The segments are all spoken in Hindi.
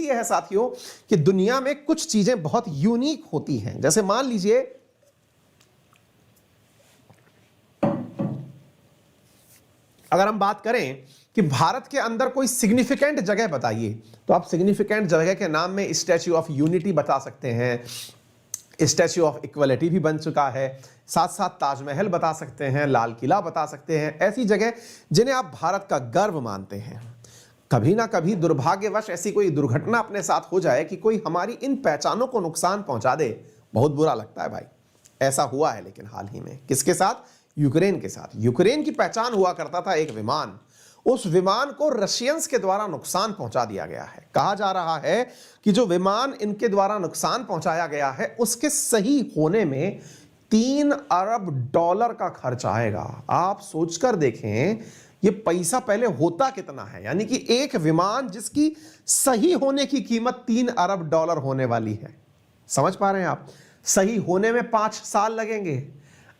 यह है साथियों कि दुनिया में कुछ चीजें बहुत यूनिक होती हैं। जैसे मान लीजिए अगर हम बात करें कि भारत के अंदर कोई सिग्निफिकेंट जगह बताइए, तो आप सिग्निफिकेंट जगह के नाम में स्टैच्यू ऑफ यूनिटी बता सकते हैं, स्टैच्यू ऑफ इक्वलिटी भी बन चुका है, साथ साथ ताजमहल बता सकते हैं, लाल किला बता सकते हैं। ऐसी जगह जिन्हें आप भारत का गर्व मानते हैं। कभी ना कभी दुर्भाग्यवश ऐसी कोई दुर्घटना अपने साथ हो जाए कि कोई हमारी इन पहचानों को नुकसान पहुंचा दे, बहुत बुरा लगता है भाई। ऐसा हुआ है लेकिन हाल ही में, किसके साथ? यूक्रेन के साथ। यूक्रेन की पहचान हुआ करता था एक विमान, उस विमान को रशियंस के द्वारा नुकसान पहुंचा दिया गया है। कहा जा रहा है कि जो विमान इनके द्वारा नुकसान पहुंचाया गया है उसके सही होने में 3 अरब डॉलर का खर्च आएगा। आप सोचकर देखें ये पैसा पहले होता कितना है, यानी कि एक विमान जिसकी सही होने की कीमत 3 अरब डॉलर होने वाली है। समझ पा रहे हैं आप? सही होने में 5 साल लगेंगे।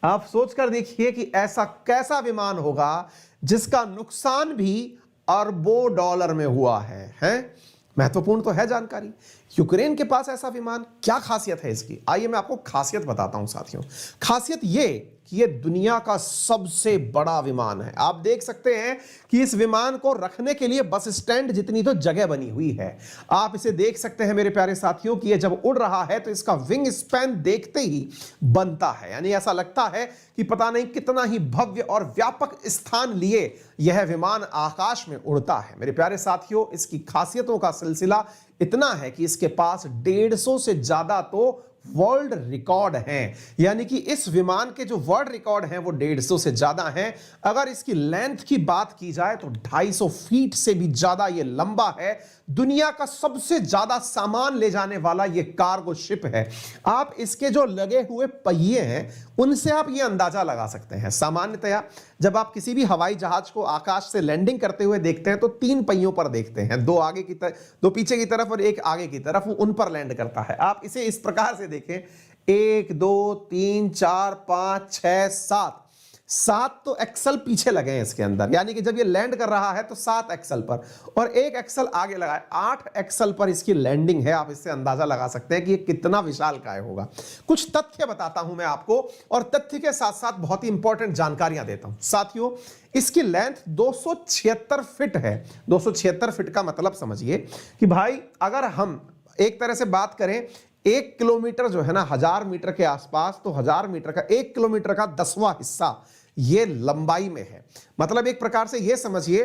आप सोचकर देखिए कि ऐसा कैसा विमान होगा जिसका नुकसान भी अरबों डॉलर में हुआ है? महत्वपूर्ण तो है जानकारी। यूक्रेन के पास ऐसा विमान, क्या खासियत है इसकी? आइए मैं आपको खासियत बताता हूं साथियों। खासियत ये कि ये दुनिया का सबसे बड़ा विमान है। आप देख सकते हैं कि इस विमान को रखने के लिए बस स्टैंड जितनी तो जगह बनी हुई है। आप इसे देख सकते हैं मेरे प्यारे साथियों कि ये जब उड़ रहा है तो इसका विंग स्पैन देखते ही बनता है, यानी ऐसा लगता है कि पता नहीं कितना ही भव्य और व्यापक स्थान लिए यह विमान आकाश में उड़ता है। मेरे प्यारे साथियों, इसकी खासियतों का सिलसिला इतना है कि इसके पास 150 से ज्यादा तो वर्ल्ड रिकॉर्ड हैं, यानी कि इस विमान के जो वर्ल्ड रिकॉर्ड हैं वो 150 से ज्यादा हैं। अगर इसकी लेंथ की बात की जाए तो 250 फीट से भी ज्यादा ये लंबा है। दुनिया का सबसे ज्यादा सामान ले जाने वाला ये कार्गो शिप है। आप इसके जो लगे हुए पहिए हैं उनसे आप ये अंदाजा लगा सकते हैं। सामान्यतया जब आप किसी भी हवाई जहाज को आकाश से लैंडिंग करते हुए देखते हैं तो 3 पहियों पर देखते हैं, 2 आगे की तरफ, 2 पीछे की तरफ और 1 आगे की तरफ, उन पर लैंड करता है। आप इसे इस प्रकार से देखें, 1 2 3 4 5 6 7 तो एक्सल पीछे लगे हैं इसके अंदर, यानी कि जब ये लैंड कर रहा है तो 7 एक्सल पर और 1 एक्सल आगे लगा है, 8 एक्सल पर इसकी लैंडिंग है। आप इससे अंदाजा लगा सकते हैं कि ये कितना विशालकाय होगा। कुछ तथ्य बताता हूं मैं आपको और तथ्य के साथ साथ बहुत ही इंपॉर्टेंट जानकारियां देता हूं साथियों। इसकी लेंथ 276 फीट है। 276 फीट का मतलब समझिए कि भाई अगर हम एक तरह से बात करें, 1 किलोमीटर जो है ना 1000 मीटर के आसपास, तो 1000 मीटर का 1 किलोमीटर का 10वां हिस्सा ये लंबाई में है। मतलब एक प्रकार से ये समझिए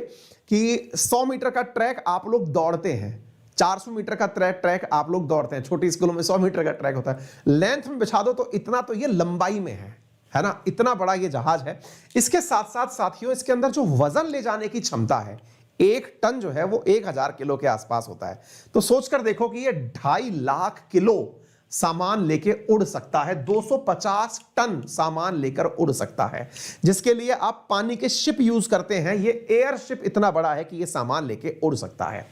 कि 100 मीटर का ट्रैक आप लोग दौड़ते हैं, 400 मीटर का ट्रैक आप लोग दौड़ते हैं, छोटी स्कूलों में 100 मीटर का ट्रैक होता है। लेंथ में बिछा दो तो इतना तो ये लंबाई में है ना? इतना बड़ा ये जहाज है। इसके साथ साथ साथियों इसके अंदर जो वजन ले जाने की क्षमता है, 1 टन जो है वो 1000 किलो के आसपास होता है। तो सोचकर देखो कि ये 2.5 लाख किलो सामान लेके उड़ सकता है, 250 टन सामान लेकर उड़ सकता है, जिसके लिए आप पानी के शिप यूज करते हैं। ये एयर शिप इतना बड़ा है कि ये सामान लेके उड़ सकता है।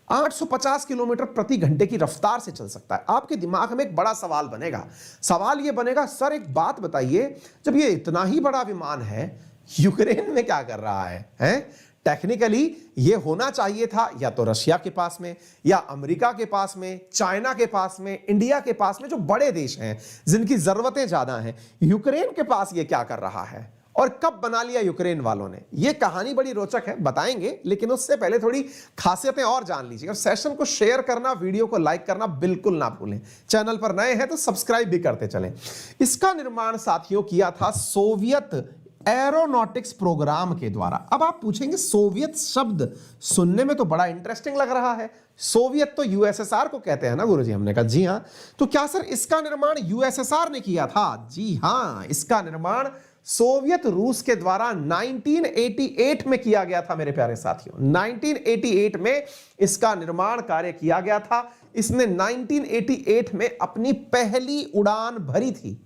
850 किलोमीटर प्रति घंटे की रफ्तार से चल सकता है। आपके दिमाग में एक बड़ा सवाल बनेगा। सवाल ये बनेगा, सर एक बात बताइए, जब ये इतना ही बड़ा विमान है, यूक्रेन में क्या कर रहा है? टेक्निकली ये होना चाहिए था या तो रशिया के पास में, या अमेरिका के पास में, चाइना के पास में, इंडिया के पास में, जो बड़े देश हैं जिनकी जरूरतें ज्यादा हैं। यूक्रेन के पास ये क्या कर रहा है और कब बना लिया यूक्रेन वालों ने? ये कहानी बड़ी रोचक है, बताएंगे, लेकिन उससे पहले थोड़ी खासियतें और जान लीजिए। और सेशन को शेयर करना, वीडियो को लाइक करना बिल्कुल ना भूलें। चैनल पर नए हैं तो सब्सक्राइब भी करते चलें। इसका निर्माण साथियों किया था सोवियत एरोनॉटिक्स प्रोग्राम के द्वारा। अब आप पूछेंगे सोवियत शब्द सुनने में तो बड़ा इंटरेस्टिंग लग रहा है, सोवियत तो यूएसएसआर को कहते हैं ना गुरुजी। हमने कहा जी हां। तो क्या सर इसका निर्माण यूएसएसआर ने किया था? जी हां, इसका निर्माण सोवियत रूस के द्वारा 1988 में किया गया था मेरे प्यारे साथियों। 1988 में इसका निर्माण कार्य किया गया था। इसने 1988 में अपनी पहली उड़ान भरी थी।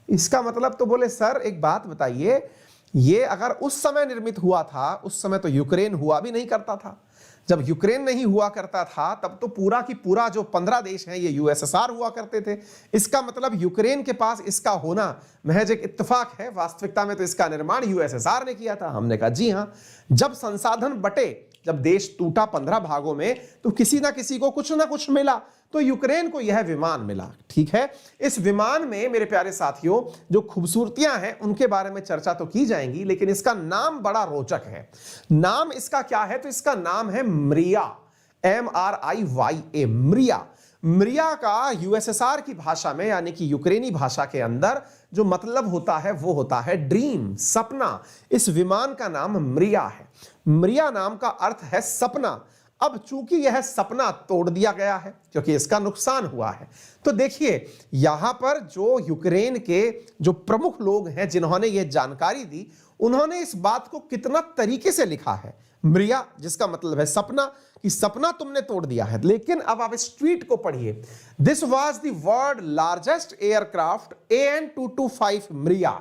इसका मतलब तो बोले सर एक बात बताइए, ये अगर उस समय निर्मित हुआ था, उस समय तो यूक्रेन हुआ भी नहीं करता था। जब यूक्रेन नहीं हुआ करता था तब तो पूरा की पूरा जो 15 देश हैं ये यूएसएसआर हुआ करते थे। इसका मतलब यूक्रेन के पास इसका होना महज एक इत्तेफाक है। वास्तविकता में तो इसका निर्माण यूएसएसआर ने किया था। हमने कहा जी हां। जब संसाधन बटे जब देश टूटा 15 भागों में तो किसी ना किसी को कुछ ना कुछ मिला, तो यूक्रेन को यह विमान मिला। ठीक है, इस विमान में मेरे प्यारे साथियों जो खूबसूरतियां हैं उनके बारे में चर्चा तो की जाएंगी, लेकिन इसका नाम बड़ा रोचक है। नाम इसका क्या है? तो इसका नाम है मृया, MRIYA, मृया। मृया का यूएसएसआर की भाषा में यानी कि यूक्रेनी भाषा के अंदर जो मतलब होता है वो होता है ड्रीम, सपना। इस विमान का नाम मृया है। मृया नाम का अर्थ है सपना। अब चूंकि यह सपना तोड़ दिया गया है क्योंकि इसका नुकसान हुआ है, तो देखिए यहां पर जो यूक्रेन के जो प्रमुख लोग हैं जिन्होंने यह जानकारी दी, उन्होंने इस बात को कितना तरीके से लिखा है। मृया जिसका मतलब है सपना, कि सपना तुमने तोड़ दिया है। लेकिन अब आप इस ट्वीट को पढ़िए, this was the world largest aircraft AN-225 Mriya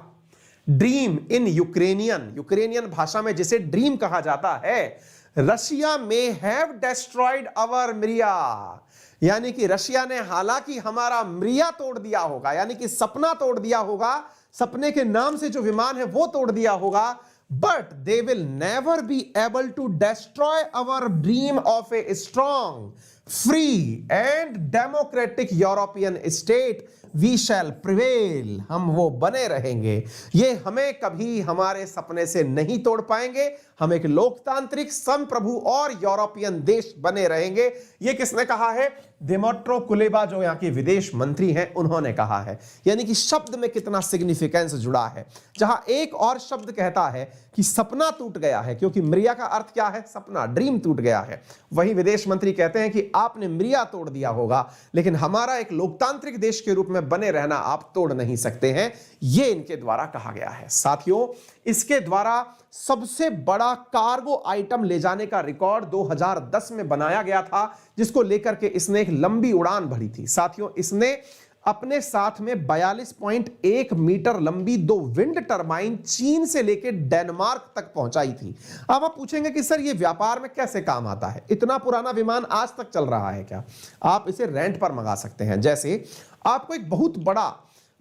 dream in Ukrainian भाषा में जिसे ड्रीम कहा जाता है, रशिया में हैव डेस्ट्रॉयड अवर मृया, यानी कि रशिया ने हालांकि हमारा मृया तोड़ दिया होगा, यानी कि सपना तोड़ दिया होगा, सपने के नाम से जो विमान है वो तोड़ दिया होगा, but they will never be able to destroy our dream of a strong, free and democratic European state. We shall prevail. हम वो बने रहेंगे, ये हमें कभी हमारे सपने से नहीं तोड़ पाएंगे। हम एक लोकतांत्रिक, संप्रभु और यूरोपियन देश बने रहेंगे। ये किसने कहा है? दिमित्रो कुलेबा, जो यहाँ के विदेश मंत्री हैं, उन्होंने कहा है। यानी कि शब्द में कितना सिग्निफिकेंस जुड़ा है। जहां एक और शब्द कहता है कि सपना टूट गया है, क्योंकि मृया का अर्थ क्या है? सपना, ड्रीम टूट गया है। वही विदेश मंत्री कहते हैं कि आपने मृया तोड़ दिया होगा, लेकिन हमारा एक लोकतांत्रिक देश के रूप में बने रहना आप तोड़ नहीं सकते हैं। ये इनके द्वारा कहा गया है। साथियों, इसके द्वारा सबसे बड़ा कार्गो आइटम ले जाने का रिकॉर्ड 2010 में बनाया गया था, जिसको लेकर के इसने एक लंबी उड़ान भरी थी। साथियों, इसने अपने साथ में 42.1 मीटर लंबी 2 विंड टरबाइन चीन से लेकर डेनमार्क तक पहुंचाई थी। अब आप पूछेंगे कि सर ये व्यापार में कैसे काम आता है? इतना पुराना विमान आज तक चल रहा है क्या? आप इसे रेंट पर मंगा सकते हैं। जैसे आपको एक बहुत बड़ा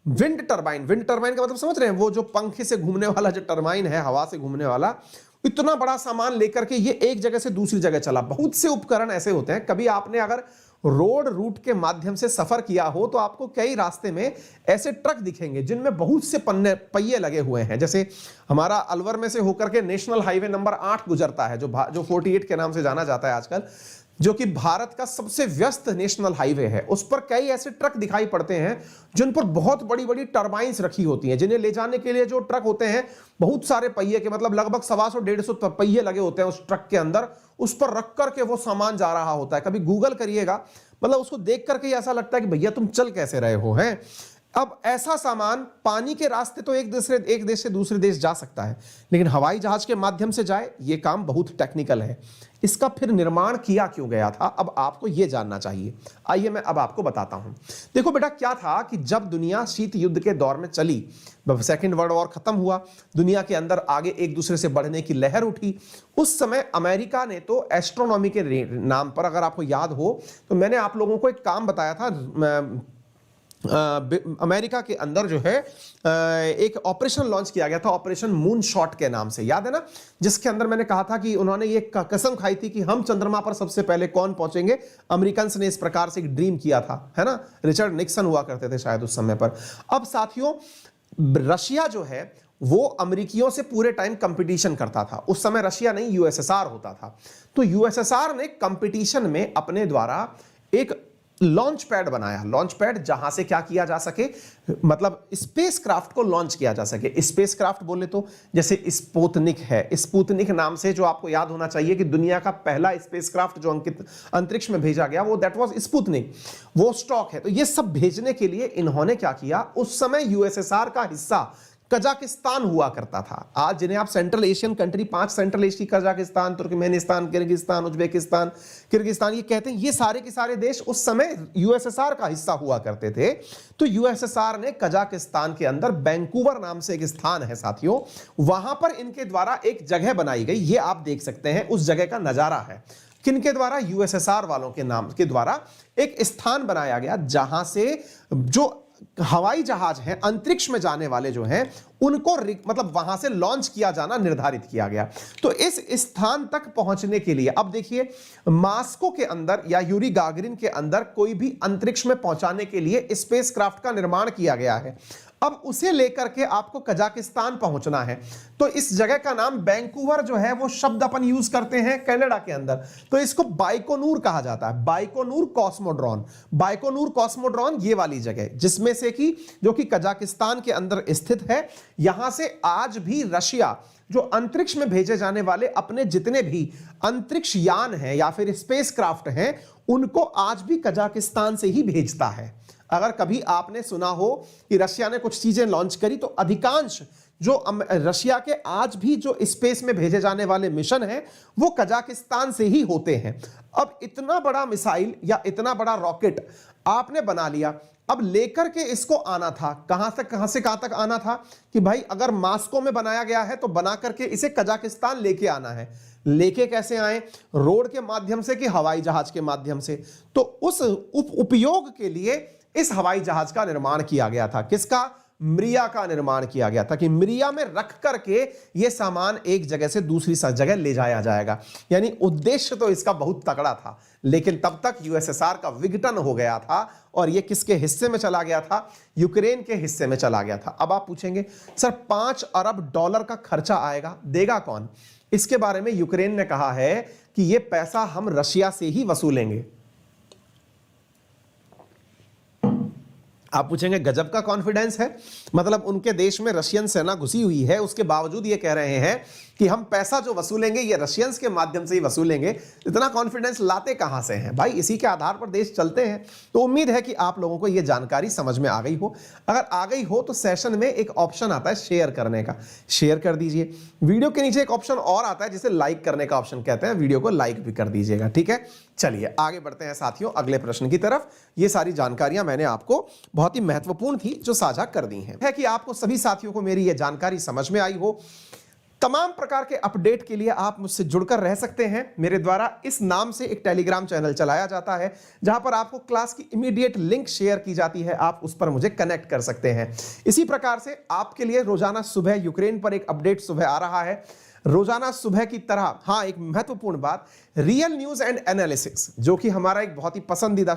विंड टरबाइन का मतलब समझ रहे हैं? वो जो पंखे से घूमने वाला जो टरबाइन है, हवा से घूमने वाला, इतना बड़ा सामान लेकर के ये एक जगह से दूसरी जगह चला। बहुत से उपकरण ऐसे होते हैं, कभी आपने अगर रोड रूट के माध्यम से सफर किया हो तो आपको कई रास्ते में ऐसे ट्रक दिखेंगे जिनमें बहुत से पहिए लगे हुए हैं। जैसे हमारा अलवर में से होकर के नेशनल हाईवे नंबर 8 गुजरता है, जो 48 के नाम से जाना जाता है आजकल, जो कि भारत का सबसे व्यस्त नेशनल हाईवे है। उस पर कई ऐसे ट्रक दिखाई पड़ते हैं जिन पर बहुत बड़ी बड़ी टरबाइंस रखी होती हैं, जिन्हें ले जाने के लिए जो ट्रक होते हैं बहुत सारे पहिए के, मतलब लगभग 125-150 पहिए लगे होते हैं उस ट्रक के अंदर। उस पर रख करके वो सामान जा रहा होता है। कभी गूगल करिएगा, मतलब उसको देख करके ऐसा लगता है कि भैया तुम चल कैसे रहे हो हैं। अब ऐसा सामान पानी के रास्ते तो एक देश से दूसरे देश जा सकता है, लेकिन हवाई जहाज के माध्यम से जाए, ये काम बहुत टेक्निकल है। इसका फिर निर्माण किया क्यों गया था, अब आपको यह जानना चाहिए। आइए मैं अब आपको बताता हूं। देखो बेटा, क्या था कि जब दुनिया शीत युद्ध के दौर में चली, सेकेंड वर्ल्ड वॉर खत्म हुआ, दुनिया के अंदर आगे एक दूसरे से बढ़ने की लहर उठी, उस समय अमेरिका ने तो एस्ट्रोनॉमी के नाम पर, अगर आपको याद हो तो मैंने आप लोगों को एक काम बताया था, अमेरिका के अंदर जो है एक ऑपरेशन लॉन्च किया गया था, ऑपरेशन मून शॉट के नाम से, याद है ना? जिसके अंदर मैंने कहा था कि उन्होंने ये कसम खाई थी कि हम चंद्रमा पर सबसे पहले कौन पहुंचेंगे। अमेरिकन ने इस प्रकार से एक ड्रीम किया था, है ना? रिचर्ड निक्सन हुआ करते थे शायद उस समय पर। अब साथियों, रशिया जो है वो अमेरिकियों से पूरे टाइम कंपटीशन करता था। उस समय रशिया नहीं, यूएसएसआर होता था। तो यूएसएसआर ने कंपटीशन में अपने द्वारा एक लॉन्च पैड बनाया। लॉन्च पैड जहां से क्या किया जा सके, मतलब स्पेस क्राफ्ट को लॉन्च किया जा सके। स्पेस क्राफ्ट बोले तो जैसे स्पुतनिक है, स्पुतनिक नाम से, जो आपको याद होना चाहिए कि दुनिया का पहला स्पेस क्राफ्ट जो अंतरिक्ष में भेजा गया, वो दैट वाज स्पुतनिक, वो स्टॉक है। तो ये सब भेजने के लिए इन्होंने क्या किया, उस समय यूएसएसआर का हिस्सा कजाकिस्तान हुआ करता था। आज जिन्हें आप central Asian country, 5 central Asia, Kazakhstan, Turkmenistan, Kyrgyzstan, Uzbekistan, Kyrgyzstan, ये कहते हैं, ये सारे के सारे देश उस समय यूएसएसआर का हिस्सा हुआ करते थे। तो यूएसएसआर ने कजाकिस्तान के अंदर वैंकूवर नाम से एक स्थान है साथियों, वहां पर इनके द्वारा एक जगह बनाई गई। ये आप देख सकते हैं, उस जगह का नजारा है। किनके द्वारा? यूएसएसआर वालों के नाम के द्वारा एक स्थान बनाया गया, जहां से जो हवाई जहाज हैं, अंतरिक्ष में जाने वाले जो हैं, उनको मतलब वहां से लॉन्च किया जाना निर्धारित किया गया। तो इस स्थान तक पहुंचने के लिए अब देखिए, मास्को के अंदर या यूरी गागरिन के अंदर कोई भी अंतरिक्ष में पहुंचाने के लिए स्पेसक्राफ्ट का निर्माण किया गया है। अब उसे लेकर के आपको कजाकिस्तान पहुंचना है। तो इस जगह का नाम वैंकूवर जो है वो शब्द अपन यूज करते हैं कनाडा के अंदर, तो इसको बाइकोनूर कहा जाता है, बाइकोनूर कॉस्मोड्रोन। बाइकोनूर कॉस्मोड्रोन ये वाली जगह जिसमें से कि जो कि कजाकिस्तान के अंदर स्थित है, यहां से आज भी रशिया जो अंतरिक्ष में भेजे जाने वाले अपने जितने भी अंतरिक्ष यान हैं या फिर स्पेसक्राफ्ट हैं, उनको आज भी कजाकिस्तान से ही भेजता है। अगर कभी आपने सुना हो कि रशिया ने कुछ चीजें लॉन्च करी, तो अधिकांश जो रशिया के आज भी जो स्पेस में भेजे जाने वाले मिशन हैं वो कजाकिस्तान से ही होते हैं। अब इतना बड़ा मिसाइल या इतना बड़ा रॉकेट आपने बना लिया, अब लेकर के इसको आना था कहां से कहां तक आना था कि भाई अगर मास्को में बनाया गया है तो बना करके इसे कजाकिस्तान लेके आना है। लेके कैसे आए? रोड के माध्यम से कि हवाई जहाज के माध्यम से? तो उस उपयोग के लिए इस हवाई जहाज का निर्माण किया गया था। किसका? मिरिया का निर्माण किया गया था कि मिरिया में रख करके यह सामान एक जगह से दूसरी जगह ले जाया जाएगा। यानी उद्देश्य तो इसका बहुत तगड़ा था, लेकिन तब तक यूएसएसआर का विघटन हो गया था और यह किसके हिस्से में चला गया था? यूक्रेन के हिस्से में चला गया था। अब आप पूछेंगे सर $5 अरब का खर्चा आएगा, देगा कौन? इसके बारे में यूक्रेन ने कहा है कि यह पैसा हम रशिया से ही वसूलेंगे। आप पूछेंगे गजब का कॉन्फिडेंस है, मतलब उनके देश में रशियन सेना घुसी हुई है, उसके बावजूद ये कह रहे हैं कि हम पैसा जो वसूलेंगे ये रशियंस के माध्यम से ही वसूलेंगे। इतना कॉन्फिडेंस लाते कहां से हैं भाई? इसी के आधार पर देश चलते हैं। तो उम्मीद है कि आप लोगों को ये जानकारी समझ में आ गई हो। अगर आ गई हो तो सेशन में एक ऑप्शन आता है शेयर करने का, शेयर कर दीजिए। वीडियो के नीचे एक ऑप्शन और आता है जिसे लाइक करने का ऑप्शन कहते हैं, वीडियो को लाइक भी कर दीजिएगा, ठीक है। चलिए आगे बढ़ते हैं साथियों अगले प्रश्न की तरफ। ये सारी जानकारियां मैंने आपको बहुत ही महत्वपूर्ण थी जो साझा कर दी हैं। है कि आपको सभी साथियों को मेरी ये जानकारी समझ में आई हो। तमाम प्रकार के अपडेट के लिए आप मुझसे जुड़कर रह सकते हैं। मेरे द्वारा इस नाम से एक टेलीग्राम चैनल चलाया जाता है जहां पर आपको क्लास की इमीडिएट लिंक शेयर की जाती है, आप उस पर मुझे कनेक्ट कर सकते हैं। इसी प्रकार से आपके लिए रोजाना सुबह यूक्रेन पर एक अपडेट सुबह आ रहा है, रोजाना सुबह की तरह। हाँ, एक महत्वपूर्ण बात, रियल न्यूज एंड एनालिसिस जो कि हमारा एक बहुत ही पसंदीदा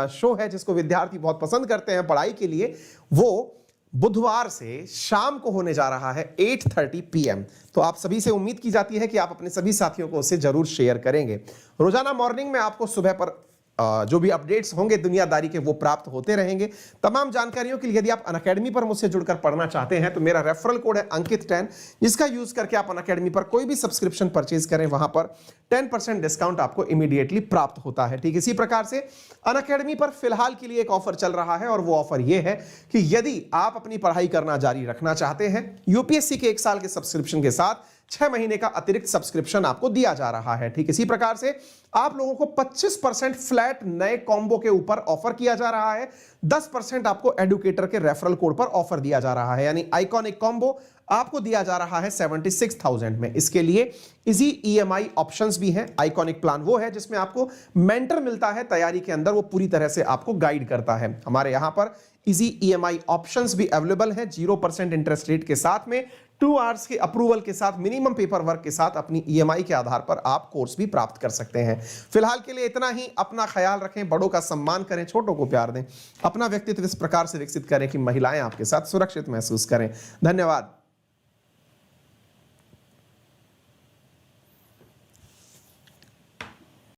शो है जिसको विद्यार्थी बहुत पसंद करते हैं पढ़ाई के लिए, वो बुधवार से शाम को होने जा रहा है 8:30 PM। तो आप सभी से उम्मीद की जाती है कि आप अपने सभी साथियों को उसे जरूर शेयर करेंगे। रोजाना मॉर्निंग में आपको सुबह पर जो भी अपडेट्स होंगे दुनियादारी के वो प्राप्त होते रहेंगे। तमाम जानकारियों के लिए यदि आप अनअकैडमी पर मुझसे जुड़कर पढ़ना चाहते हैं तो मेरा रेफरल कोड है अंकित10, जिसका यूज करके आप अनअकैडमी पर कोई भी सब्सक्रिप्शन परचेज करें, वहां पर 10% डिस्काउंट आपको इमीडिएटली प्राप्त होता है। ठीक इसी प्रकार से अनअकैडमी पर फिलहाल के लिए एक ऑफर चल रहा है और वो ऑफर ये है कि यदि आप अपनी पढ़ाई करना जारी रखना चाहते हैं, यूपीएससी के 1 साल के सब्सक्रिप्शन के साथ 6 महीने का अतिरिक्त सब्सक्रिप्शन आपको दिया जा रहा है। ठीक इसी प्रकार से आप लोगों को 25% फ्लैट नए कॉम्बो के ऊपर ऑफर किया जा रहा है। 10% आपको एडुकेटर के रेफरल कोड पर ऑफर दिया जा रहा है, यानी आइकॉनिक कॉम्बो आपको दिया जा रहा है 76,000 में। इसके लिए इजी EMI ऑप्शंस भी हैं। आइकॉनिक प्लान वो है जिसमें आपको मेंटर मिलता है तैयारी के अंदर, वो पूरी तरह से आपको गाइड करता है। हमारे यहां पर इजी EMI ऑप्शंस भी अवेलेबल हैं 0% इंटरेस्ट रेट के साथ में, 2 आवर्स के अप्रूवल के साथ, मिनिमम पेपर वर्क के साथ अपनी EMI के आधार पर आप कोर्स भी प्राप्त कर सकते हैं। फिलहाल के लिए इतना ही। अपना ख्याल रखें, बड़ों का सम्मान करें, छोटों को प्यार दें, अपना व्यक्तित्व इस प्रकार से विकसित करें कि महिलाएं आपके साथ सुरक्षित महसूस करें। धन्यवाद।